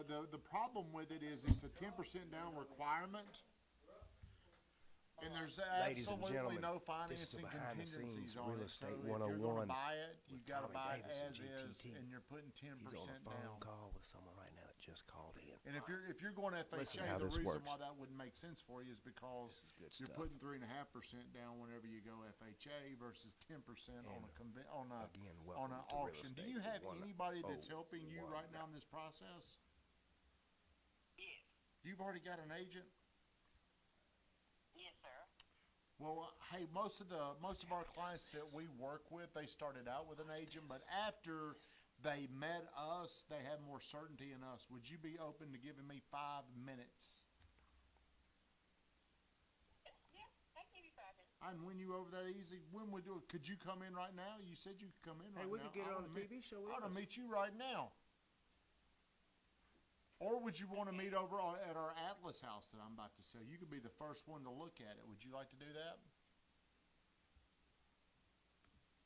the problem with it is it's a 10% down requirement. And there's Ladies and absolutely gentlemen, no this is financing a behind-the-scenes contingencies on real it. So estate if you're going to 101 buy it, you've got to Tommy buy it Davidson, as is, GTT. and you're putting 10% He's on a phone down. call with someone right now that just called in. And if you're going Listen FHA, how the this reason works. why that wouldn't make sense for you is because This is good you're stuff. putting 3.5% down whenever you go FHA versus 10% on a Again, on welcome an to Real auction. Do Estate you have 101. anybody that's helping you right now in this process? Yes. You've already got an agent? Yes, sir. Well, hey, most of our clients that we work with, they started out with an agent, but after they met us, they have more certainty in us. Would you be open to giving me 5 minutes? Yeah, I can give you 5 minutes. I can win you over that easy. When we do it, could you come in right now? You said you could come in right now. Hey, we could get it on the TV show with I want to us. meet you right now. Or would you want to meet over at our Atlas house that I'm about to sell? You could be the first one to look at it. Would you like to do that?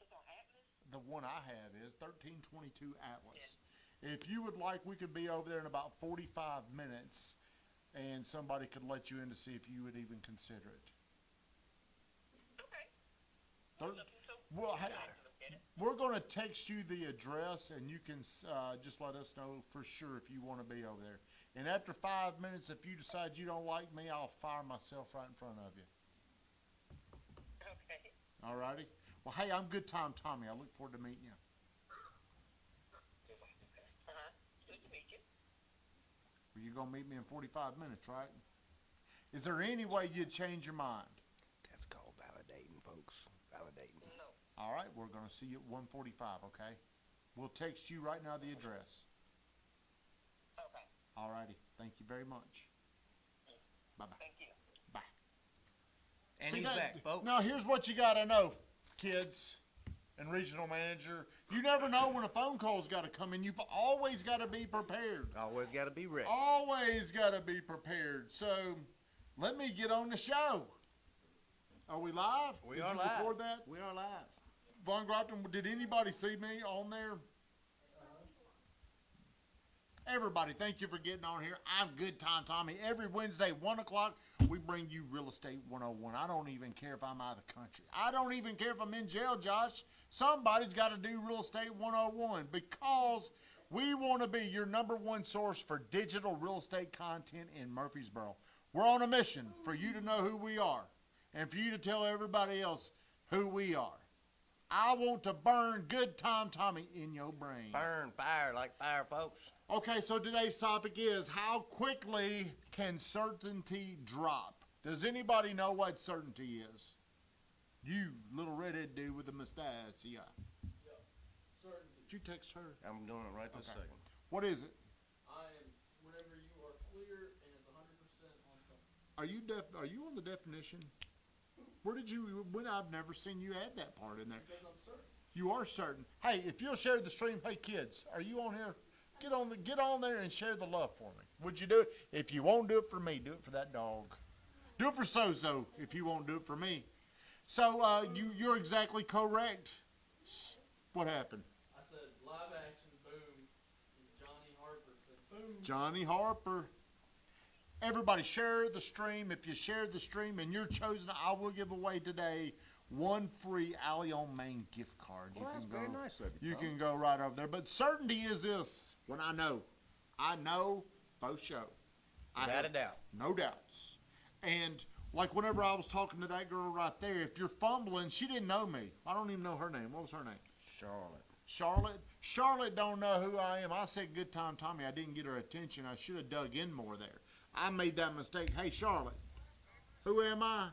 It's on Atlas. The one I have is 1322 Atlas. If you would like, we could be over there in about 45 minutes, and somebody could let you in to see if you would even consider it. Okay. Thir- Well, hey, we're going to text you the address, and you can just let us know for sure if you want to be over there. And after 5 minutes, if you decide you don't like me, I'll fire myself right in front of you. Okay. All righty? Well, hey, I'm Good Time Tommy. I look forward to meeting you. Good to meet you. Well, you're going to meet me in 45 minutes, right? Is there any way you'd change your mind? That's called validating, folks. Validating. No. All right, we're going to see you at 1:45, okay? We'll text you right now the address. Okay. All righty. Thank you very much. Bye-bye. Thank you. Bye. And See he's that- back, folks. Now, here's what you got to know, kids and regional manager. You never know when a phone call's got to come in. You've always got to be prepared. Always got to be ready. Always got to be prepared. So, let me get on the show. Are we live? We Did are you live. record that? We are live. Von Grafton, did anybody see me on there? Everybody, thank you for getting on here. I'm Good Time Tommy. Every Wednesday, 1 o'clock, we bring you Real Estate 101. I don't even care if I'm out of the country. I don't even care if I'm in jail, Josh. Somebody's got to do Real Estate 101 because we want to be your #1 source for digital real estate content in Murfreesboro. We're on a mission for you to know who we are and for you to tell everybody else who we are. I want to burn Good Time Tommy in your brain. Burn fire like fire, folks. Okay, so today's topic is how quickly can certainty drop? Does anybody know what certainty is? You, little redhead dude with the mustache, yeah. Certainty. Did you text her? I'm doing it right this Okay. second. What is it? I am whenever you are clear and is 100% on something. Are you on the definition? Where did you? When I've never seen you add that part in there. Because I'm certain. You are certain. Hey, if you'll share the stream, hey kids, are you on here? Get on there and share the love for me. Would you do it? If you won't do it for me, do it for that dog. Do it for Sozo if you won't do it for me. So you're exactly correct. What happened? I said live action, boom. And Johnny Harper said boom. Johnny Harper. Everybody share the stream. If you share the stream and you're chosen, I will give away today one free Alley on Main gift card. Well, that's very nice of you, You Tom. can go right over there. But certainty is this. When I know for sure. I Without have a doubt. no doubts. And like whenever I was talking to that girl right there, if you're fumbling, she didn't know me. I don't even know her name. What was her name? Charlotte. Charlotte. Charlotte don't know who I am. I said Good Time Tommy. I didn't get her attention. I should have dug in more there. I made that mistake. Hey, Charlotte, who am I?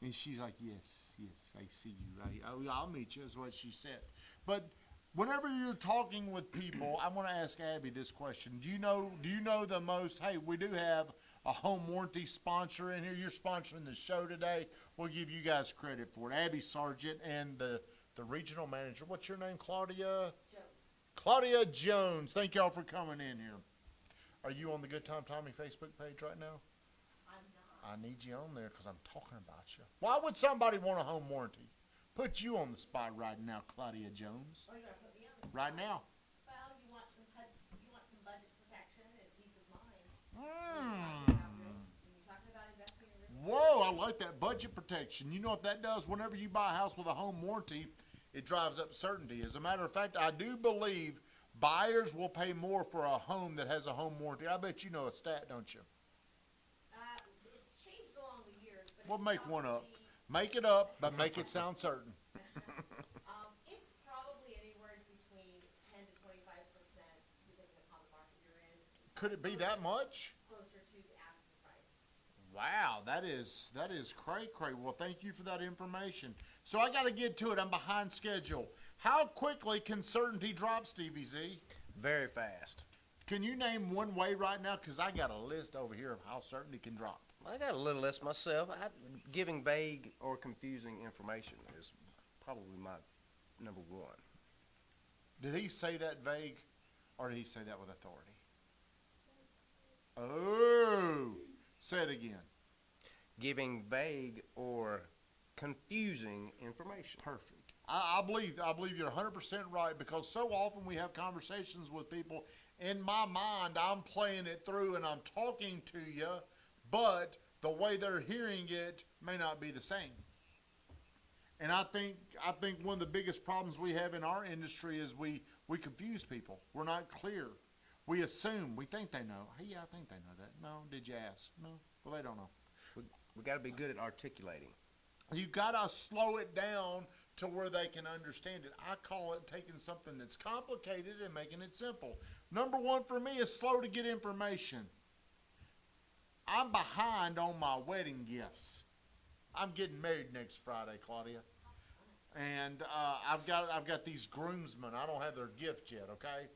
And she's like, yes, I see you. I'll meet you, is what she said. But whenever you're talking with people, I want to ask Abby this question. Do you know the most, hey, we do have a home warranty sponsor in here. You're sponsoring the show today. We'll give you guys credit for it. Abby Sargent and the regional manager. What's your name, Claudia? Jones. Claudia Jones. Thank y'all for coming in here. Are you on the Good Time Tommy Facebook page right now? I'm not. I need you on there because I'm talking about you. Why would somebody want a home warranty? Put you on the spot right now, Claudia Jones. Oh, you're gonna put me on the Right now. Well, you want some budget protection. If you that budget protection. You know what that does? Whenever you buy a house with a home warranty, it drives up certainty. As a matter of fact, I do believe buyers will pay more for a home that has a home warranty. I bet you know a stat, don't you? It's changed along the years, but We'll it's make one up. probably- Make it up, but make it sound certain. It's probably anywhere between 10 to 25%, depending upon the market you're in. It's Could it be that much? closer to the asking price? Wow, that is cray. Well, thank you for that information. So I got to get to it. I'm behind schedule. How quickly can certainty drop, Stevie Z? Very fast. Can you name one way right now? Because I got a list over here of how certainty can drop. I got a little list myself. Giving vague or confusing information is probably my number one. Did he say that vague, or did he say that with authority? Oh, say it again. Giving vague or confusing information. Perfect. I believe you're 100% right, because so often we have conversations with people. In my mind, I'm playing it through and I'm talking to you, but the way they're hearing it may not be the same. And I think one of the biggest problems we have in our industry is we confuse people. We're not clear. We assume. We think they know. Hey, yeah, I think they know that. No, did you ask? No. Well, they don't know. We got to be good at articulating. You got to slow it down to where they can understand it. I call it taking something that's complicated and making it simple. Number one for me is slow to get information. I'm behind on my wedding gifts. I'm getting married next Friday, Claudia. And I've got these groomsmen. I don't have their gift yet, okay?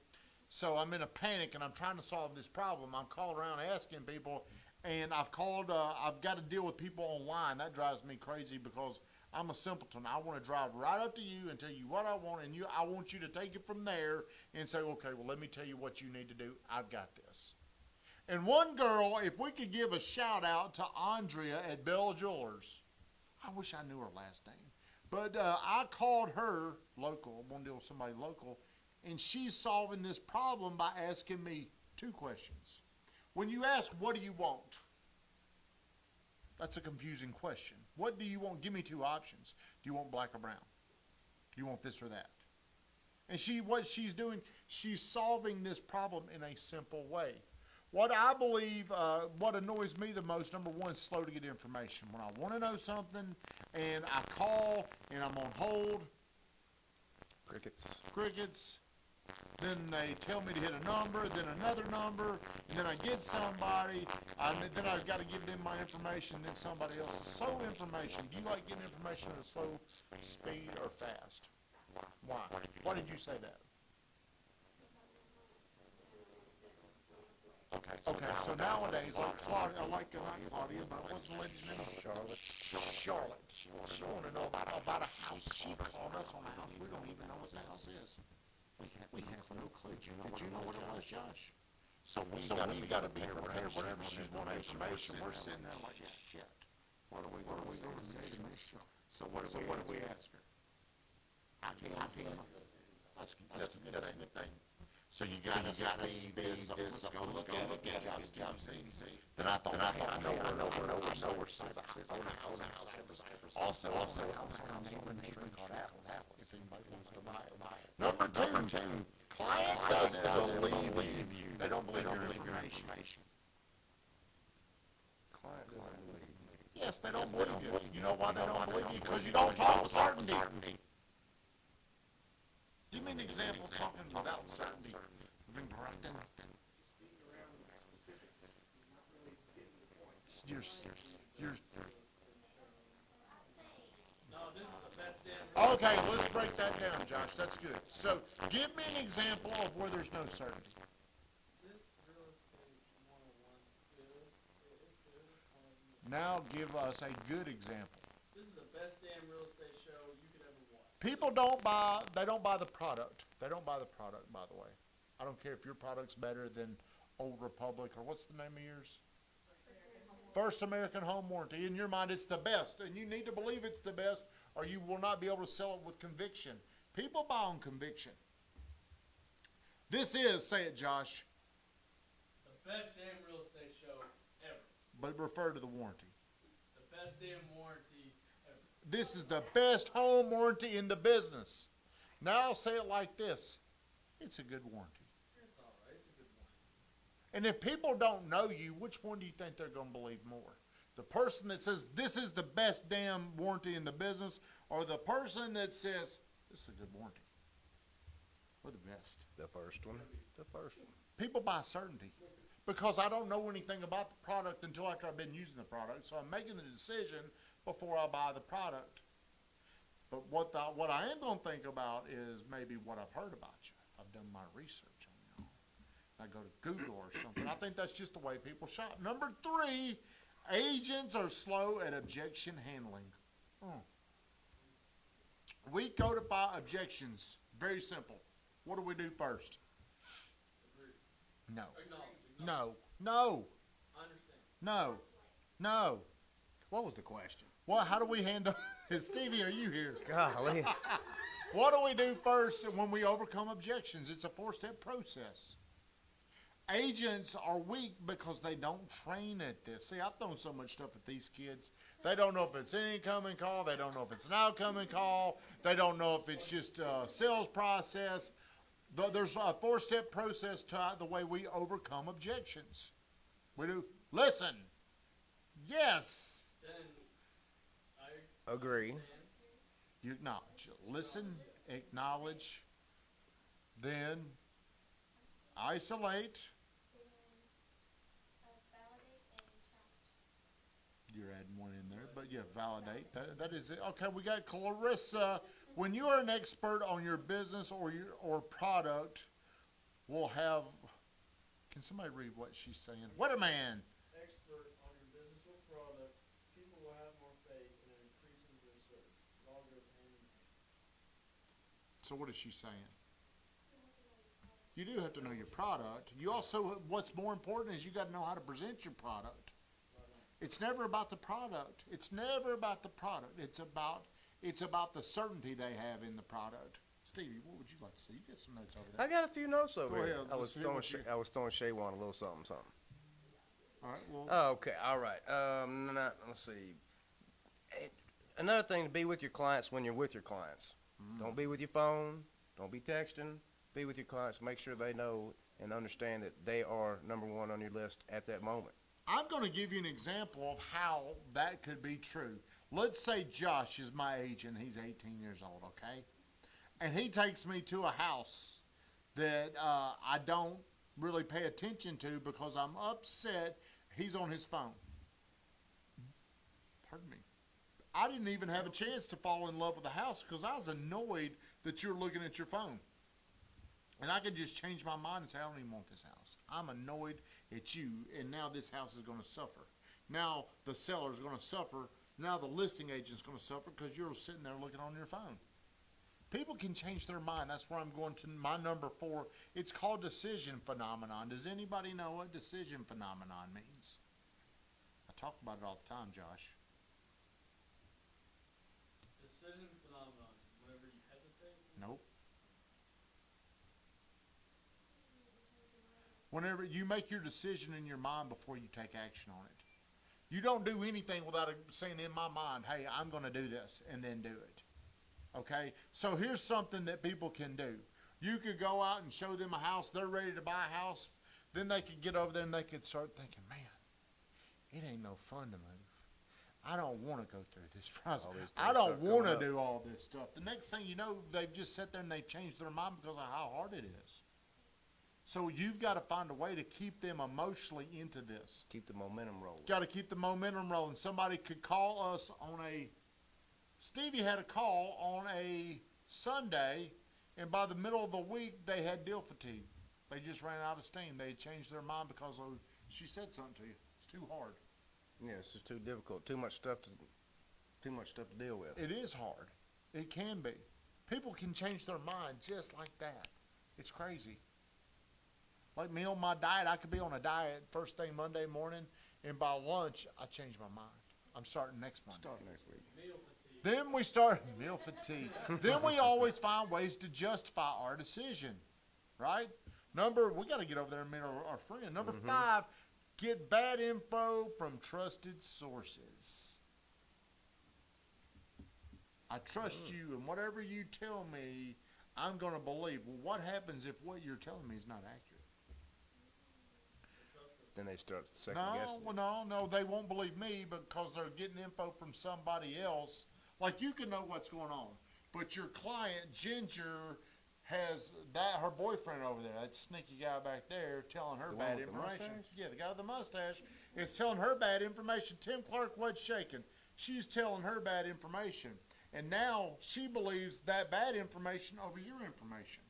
So I'm in a panic and I'm trying to solve this problem. I'm calling around asking people, and I've got to deal with people online. That drives me crazy because I'm a simpleton. I want to drive right up to you and tell you what I want, and I want you to take it from there and say, okay, well, let me tell you what you need to do. I've got this. And one girl, if we could give a shout out to Andrea at Bell Jewelers. I wish I knew her last name. But I called her local. I want to deal with somebody local. And she's solving this problem by asking me two questions. When you ask, what do you want? That's a confusing question. What do you want? Give me two options. Do you want black or brown? Do you want this or that? And what she's doing, she's solving this problem in a simple way. What I believe, what annoys me the most, number one, is slow to get information. When I want to know something and I call and I'm on hold, crickets, then they tell me to hit a number, then another number, and then I get somebody, then I've got to give them my information, then somebody else. Slow information. Do you like getting information at a slow speed or fast? Why? Why did you say that? Okay, so nowadays, like Claudia, not Claudia, but what's the lady's name? Charlotte. She wanted to know about a house. She called us on a house. We don't even know what the house is. We have no clue. Did you know what it was, Josh? So we gotta be prepared. Whatever she's wanting information, we're sitting there like, shit. What are we going to say to this show? So what do we ask her? I can't. That's a good thing. So you gotta be this. Let's go look at it. Job CDC. Then I thought, I know we're says own house. Also, our neighbor called Atlas. If anybody wants to buy it. Number two, client doesn't believe you. They don't believe your information. Client doesn't believe me. Yes, they don't believe you. You know why they don't believe you? Because you don't talk with certainty. Give me an example of talking without certainty. No, this is the best damn. Okay, let's break that down, Josh. That's good. So, give me an example of where there's no certainty. This real estate 101's good. It's good. Now, give us a good example. This is the best damn real estate show you could ever watch. People don't buy the product. They don't buy the product, by the way. I don't care if your product's better than Old Republic, or what's the name of yours? First American Home Warranty. In your mind, it's the best, and you need to believe it's the best, or you will not be able to sell it with conviction. People buy on conviction. This is, say it, Josh, The best damn real estate show ever. but refer to the warranty. The Best damn warranty ever. This is the best home warranty in the business. Now I'll say it like this. It's a good warranty. It's all right. It's a good one. And if people don't know you, which one do you think they're going to believe more? The person that says, this is the best damn warranty in the business, or the person that says, this is a good warranty? We're the best. The first one. The first one. People buy certainty because I don't know anything about the product until after I've been using the product. So I'm making the decision before I buy the product. But what I am going to think about is maybe what I've heard about you. I've done my research on you. I go to Google or something. I think that's just the way people shop. Number 3, agents are slow at objection handling. We codify objections. Very simple. What do we do first? Agreed. No. Acknowledge. No. I understand. No. What was the question? Well, how do we handle Stevie, are you here? Golly. What do we do first when we overcome objections? It's a 4-step process. Agents are weak because they don't train at this. See, I've thrown so much stuff at these kids. They don't know if it's an incoming call. They don't know if it's an outgoing call. They don't know if it's just a sales process. There's a 4-step process to the way we overcome objections. We do listen. Yes. Then I Agree. understand. You acknowledge. Listen, acknowledge, then isolate. You're adding one in there, but yeah, validate. That is it. Okay, we got Clarissa. When you are an expert on your business or product, we'll have. Can somebody read what she's saying? What a man! Expert on your business or product, people will have more faith and it increases their search. It all goes hand in hand. So what is she saying? You do have to know your product. You also, what's more important is you got to know how to present your product. It's never about the product. It's never about the product. It's about the certainty they have in the product. Stevie, what would you like to say? You got some notes over there. I got a few notes over Go here. ahead, I let's was hear throwing what you- I was throwing Shay one a little something. All right. Well, Oh, okay. All right. Let's see. Another thing to be with your clients when you're with your clients. Don't be with your phone. Don't be texting. Be with your clients. Make sure they know and understand that they are number one on your list at that moment. I'm going to give you an example of how that could be true. Let's say Josh is my agent. He's 18 years old, okay? And he takes me to a house that I don't really pay attention to because I'm upset he's on his phone. Pardon me. I didn't even have a chance to fall in love with the house because I was annoyed that you're looking at your phone. And I could just change my mind and say, I don't even want this house. I'm annoyed at you, and now this house is going to suffer. Now the seller's going to suffer. Now the listing agent's going to suffer because you're sitting there looking on your phone. People can change their mind. That's where I'm going to my number 4. It's called decision phenomenon. Does anybody know what decision phenomenon means? I talk about it all the time, Josh. Decision phenomenon. Whenever you hesitate. Nope. Whenever you make your decision in your mind before you take action on it. You don't do anything without saying in my mind, hey, I'm going to do this, and then do it. Okay? So here's something that people can do. You could go out and show them a house. They're ready to buy a house. Then they could get over there and they could start thinking, man, it ain't no fun to move. I don't want to go through this process. All these things I don't start want to coming up. do all this stuff. The next thing you know, they've just sat there and they've changed their mind because of how hard it is. So you've got to find a way to keep them emotionally into this. Keep the momentum rolling. Got to keep the momentum rolling. Somebody could call us on Stevie had a call on a Sunday, and by the middle of the week, they had deal fatigue. They just ran out of steam. They had changed their mind because she said something to you. It's too hard. Yeah, it's just too difficult. Too much stuff to deal with. It is hard. It can be. People can change their mind just like that. It's crazy. Like me on my diet, I could be on a diet first thing Monday morning, and by lunch, I change my mind. I'm starting next Monday. Start next week. Meal fatigue. Then we start meal fatigue. Then we always find ways to justify our decision, right? We got to get over there and meet our friend. Number 5, get bad info from trusted sources. I trust you, and whatever you tell me, I'm going to believe. Well, what happens if what you're telling me is not accurate? Then they start second No, guessing. well, no, they won't believe me because they're getting info from somebody else. Like, you can know what's going on, but your client, Ginger, has her boyfriend over there, that sneaky guy back there, telling her The one bad with the information. mustache? Yeah, the guy with the mustache is telling her bad information. Tim Clark was shaking. She's telling her bad information. And now she believes that bad information over your information.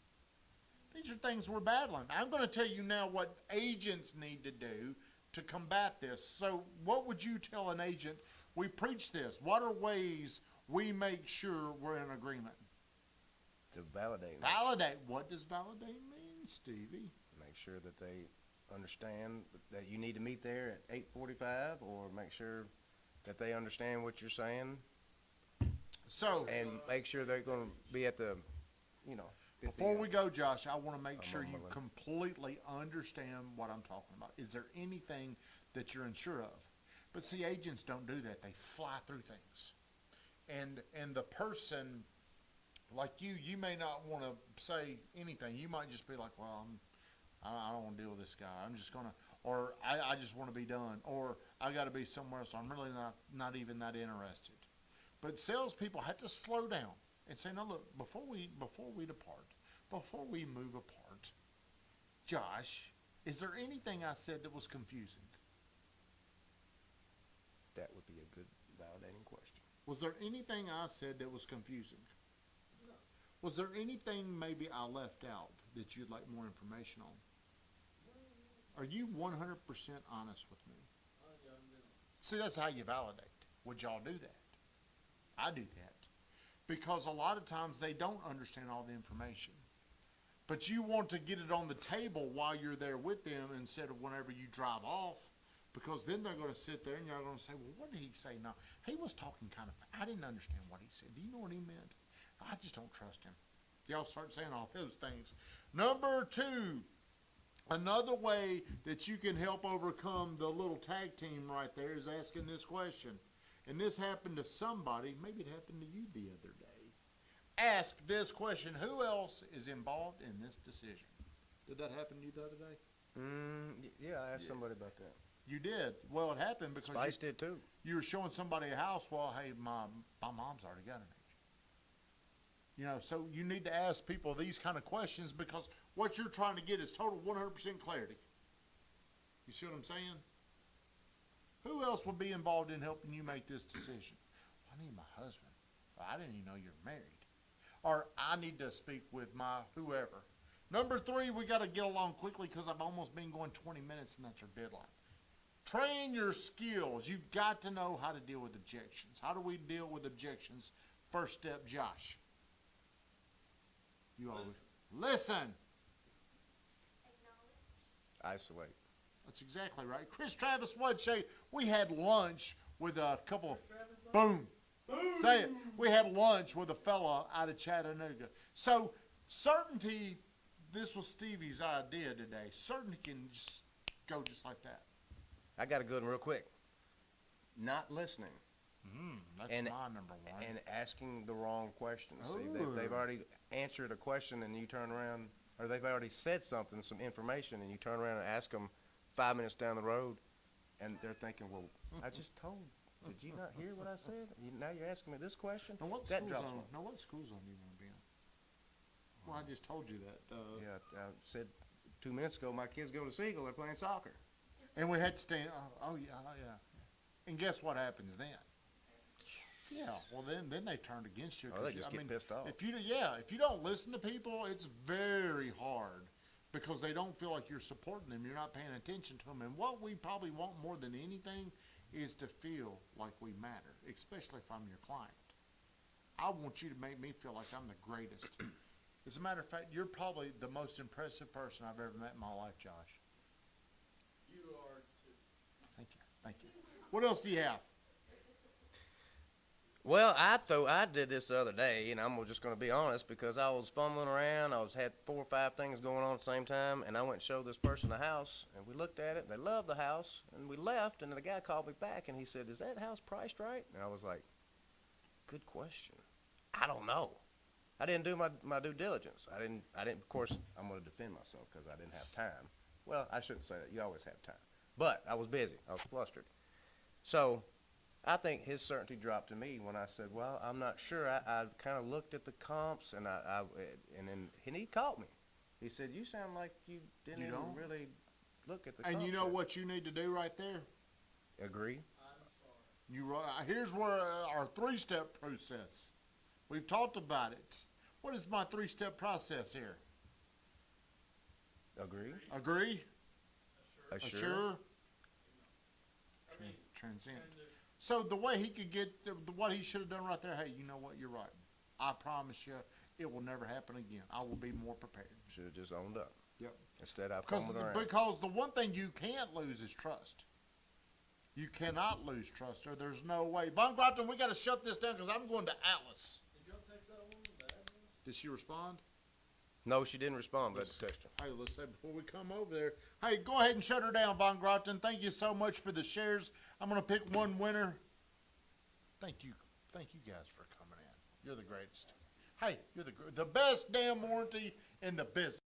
These are things we're battling. I'm going to tell you now what agents need to do to combat this. So what would you tell an agent? We preach this. What are ways we make sure we're in agreement? To validate. Validate. What does validate mean, Stevie? Make sure that they understand that you need to meet there at 8:45, or make sure that they understand what you're saying, So and make sure they're going to be at the, you know. before we go, Josh, I want to make sure on you my list. completely understand what I'm talking about. Is there anything that you're unsure of? But see, agents don't do that. They fly through things. And the person, like you may not want to say anything. You might just be like, well, I don't want to deal with this guy. I'm just going to, or I just want to be done, or I got to be somewhere else. I'm really not even that interested. But salespeople have to slow down and say, no, look, before we depart, before we move apart, Josh, is there anything I said that was confusing? That would be a good validating question. Was there anything I said that was confusing? No. Was there anything maybe I left out that you'd like more information on? No. Are you 100% honest with me? See, that's how you validate. Would y'all do that? I do that. Because a lot of times they don't understand all the information. But you want to get it on the table while you're there with them instead of whenever you drive off. Because then they're going to sit there and you're going to say, well, what did he say now? He was talking kind of, I didn't understand what he said. Do you know what he meant? I just don't trust him. Y'all start saying all those things. Number 2, another way that you can help overcome the little tag team right there is asking this question. And this happened to somebody, maybe it happened to you the other day. Ask this question: who else is involved in this decision? Did that happen to you the other day? Yeah, I asked somebody about that. You did. Well, it happened because Spice did too. you were showing somebody a house. Well, hey, my mom's already got an agent. You know, so you need to ask people these kind of questions because what you're trying to get is total 100% clarity. You see what I'm saying? Who else would be involved in helping you make this decision? Well, I need my husband. Well, I didn't even know you're married. Or I need to speak with my whoever. Number 3, we got to get along quickly because I've almost been going 20 minutes and that's our deadline. Train your skills. You've got to know how to deal with objections. How do we deal with objections? First step, Josh. You always listen. Isolate. That's exactly right. Chris Travis Woodshay, we had lunch with a couple of, boom. Say it. We had lunch with a fella out of Chattanooga. So certainty, this was Stevie's idea today. Certainty can just go just like that. I got a good one real quick. Not listening. That's And- my number 1. And asking the wrong questions. See, Ooh. they've already answered a question and you turn around, or they've already said something, some information, and you turn around and ask them 5 minutes down the road, and they're thinking, well, I just told. Did you not hear what I said? Now you're asking me this question? Now what That school drops zone? one. Now what school zone do you want to be in? Well, I just told you that. Yeah, I said 2 minutes ago, my kids go to Siegel, they're playing soccer. And we had to stand. Oh yeah. And guess what happens then? Yeah. Well, then they turned against you. Oh, they 'cause just get pissed off. If you don't listen to people, it's very hard because they don't feel like you're supporting them. You're not paying attention to them. And what we probably want more than anything is to feel like we matter, especially if I'm your client. I want you to make me feel like I'm the greatest. As a matter of fact, you're probably the most impressive person I've ever met in my life, Josh. You are too. Thank you. What else do you have? Well, I did this the other day, and I'm just going to be honest, because I was fumbling around. Had 4 or 5 things going on at the same time, and I went and showed this person the house, and we looked at it. They loved the house, and we left, and the guy called me back, and he said, "Is that house priced right?" And I was like, "Good question." I don't know. I didn't do my due diligence. I didn't, of course, I'm going to defend myself because I didn't have time. Well, I shouldn't say that. You always have time. But I was busy. I was flustered. So I think his certainty dropped to me when I said, well, I'm not sure. I kind of looked at the comps and and he caught me. He said, you sound like you didn't You even don't? really look at the And comps. you know yet." what you need to do right there? Agree? Here's where our three-step process. We've talked about it. What is my three-step process here? Agree? Agree? Assure? Assure? Transcend. So the way he could get, what he should have done right there, hey, you know what, you're right. I promise you, it will never happen again. I will be more prepared. Should have just owned up. Yep. Instead of Because foaming around. the one thing you can't lose is trust. You cannot lose trust, or there's no way. Von Grafton, we got to shut this down because I'm going to Atlas. Did y'all text that woman, the address? Did she respond? No, she didn't respond, but I text her. Hey, let's say before we come over there, hey, go ahead and shut her down, Von Grafton. Thank you so much for the shares. I'm going to pick one winner. Thank you guys for coming in. You're the greatest. Hey, you're the best damn warranty in the business.